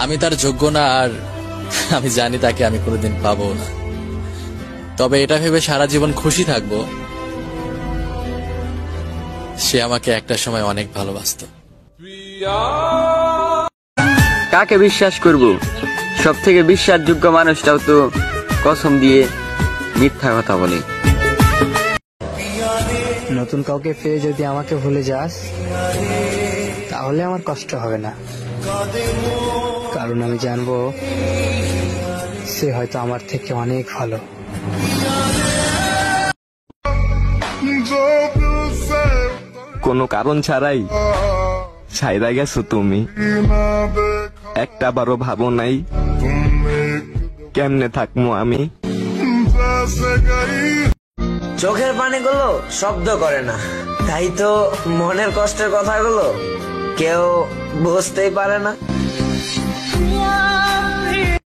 আমি তার যোগ্য না, আর আমি জানি তাকে আমি কোনোদিন পাবো না। তবে এটা ভেবে সারা জীবন খুশি থাকবো, সে আমাকে একটা সময় অনেক ভালোবাসতো। কাকে বিশ্বাস করব? সব থেকে বিশ্বাসযোগ্য মানুষটাও তো কসম দিয়ে মিথ্যা কথা বলে। নতুন কাউকে পেয়ে যদি আমাকে ভুলে যাস তাহলে আমার কষ্ট হবে না, কারণ আমি জানবো সে হয়তো আমার থেকে অনেক ভালো। কোনো কারণ ছাড়াই ছাইরা গেছো তুমি, একটা বারো ভাবো নাই কেমনে থাকবো আমি। চোখের পানিগুলো শব্দ করে না, তাই তো মনের কষ্টের কথাগুলো কেউ বুঝতেই পারে না।